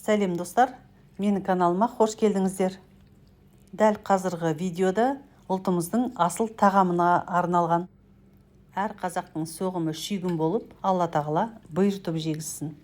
Сәлем достар, менің каналыма қош келдіңіздер. Дәл қазіргі видеода ұлтымыздың асыл тағамына арналған. Әр қазақтың соғымы шүйгін болып, Алла тағала бұйыртып жегізсін.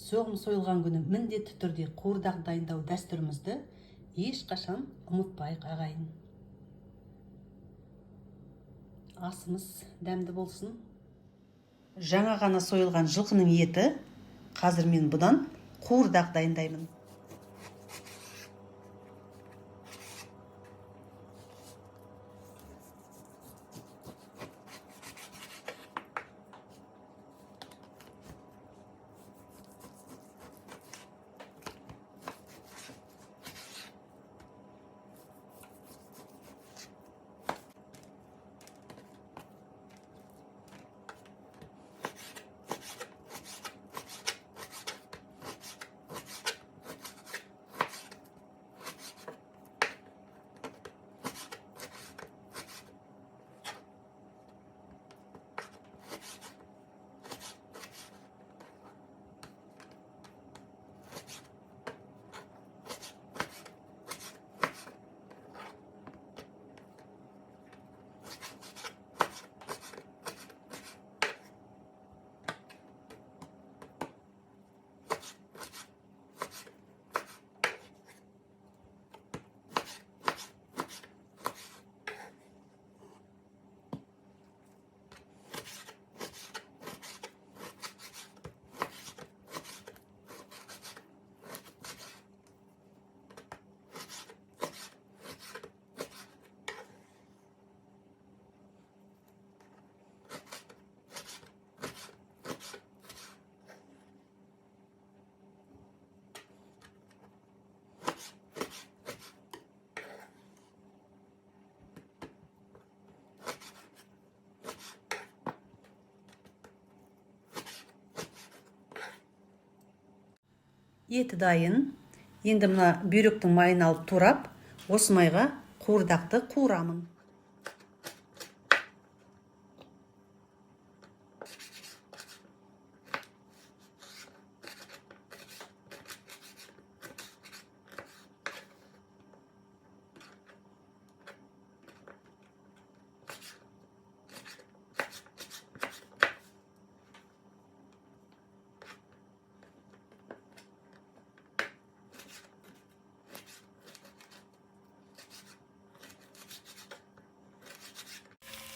Соғым сойылған күні міндетті түрде қуырдақ дайындау дәстүрімізді ешқашан ұмытпайық ағайын. Асымыз дәмді болсын. Жаңа ғана сойылған жылқының еті, қазір мен бұдан қуырдақ дайындаймын. Еті дайын. Енді мына бүйректің майын алып турап, осы майға қуырдақты қуырамын.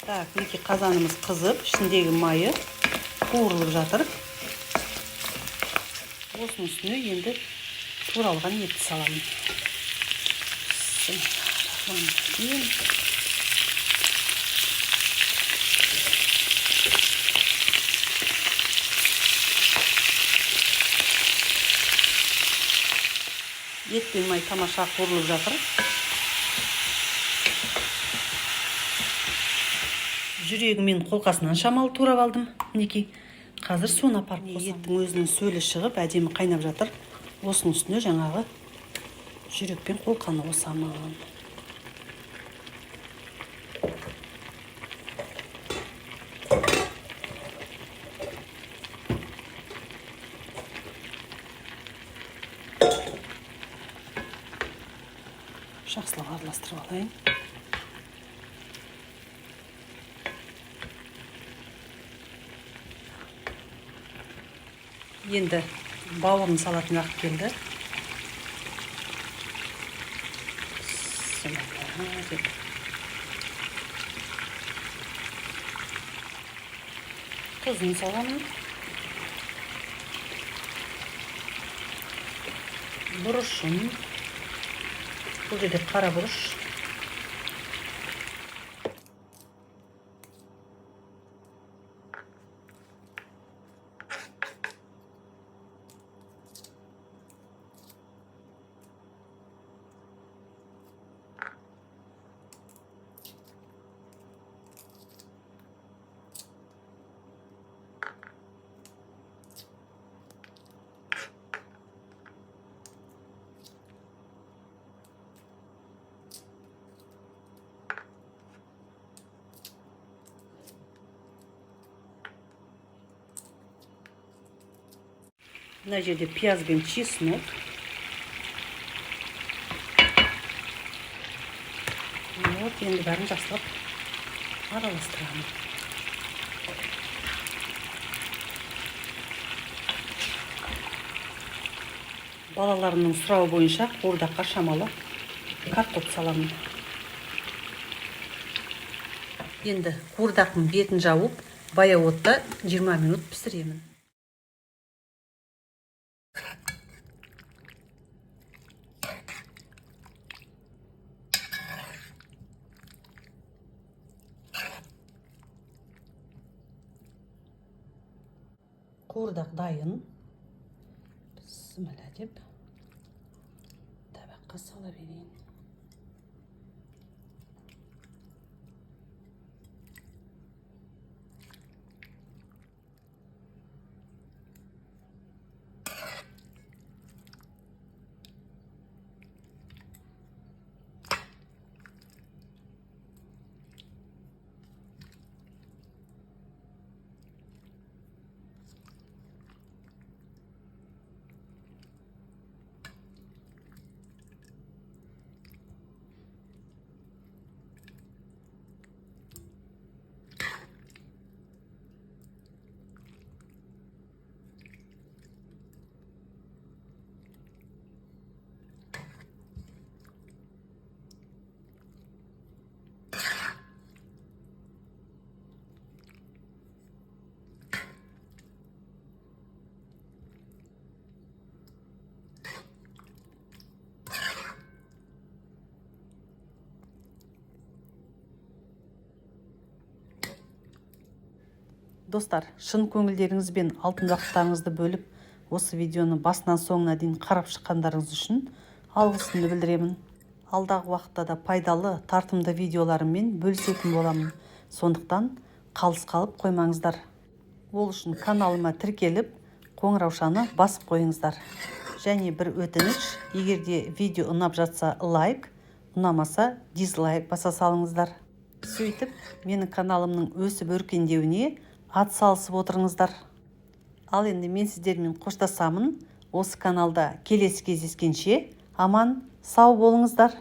Так, мінекей қазанымыз қызып, ішіндегі майы қуырылып жатыр. Осының үстіне енді туралған етті саламын. Ет пен май тамаша қуырылып жатыр. Жүрегімен қолқасынан шамалы турап алдым. Мінекей, қазір суына апарып қосамын. Еттің өзінің сөлі шығып, әдемі қайнап жатыр. Осының үстіне жаңағы Жүрекпен қолқаны қосамын. Жақсылап араластырып алайын. Енді бауырын салатын уақыт келді. Тұзын саламын. Бұрышын. Бұл жерде қара бұрыш. Мына жерде пияз бен чеснок. Вот, енді бәрін жақсылап араластырамын. Балаларымның сұрауы бойынша қуырдаққа шамалы картоп саламын. Енді қуырдақтың бетін жауып, баяу отта 20 минут пісіремін. Қуырдақ дайын. Бісміллә деп табаққа сала берейін. Достар, шын көңілдеріңіз бен алтын уақыттарыңызды бөліп, осы видеоны басынан соңына дейін қарап шыққандарыңыз үшін алғысымды білдіремін. Алдағы уақытта да пайдалы, тартымды видеоларыммен бөлісетін боламын. Сондықтан қалыс қалып қоймаңыздар. Ол үшін каналыма тіркеліп, қоңыраушаны басып қойыңыздар. Және бір өтініш, егерде видео ұнап жатса лайк, ұнамаса дизлайк баса салыңыздар. Сөйтіп, менің каналымның өсіп өркендеуіне ат салысып отырыңыздар. Ал енді мен сіздермен қоштасамын. Осы каналда келесі кездескенше аман, сау болыңыздар.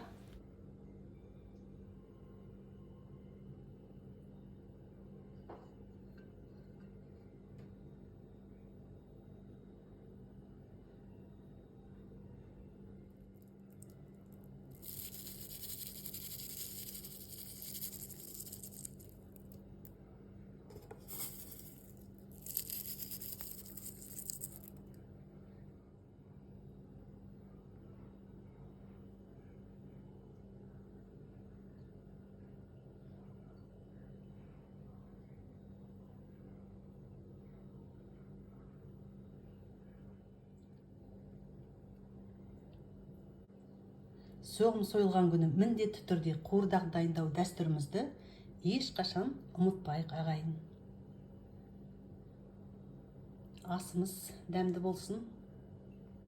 Соғым сойылған күні міндетті түрде қуырдақ дайындау дәстүрімізді ешқашан ұмытпайық ағайын. Асымыз дәмді болсын.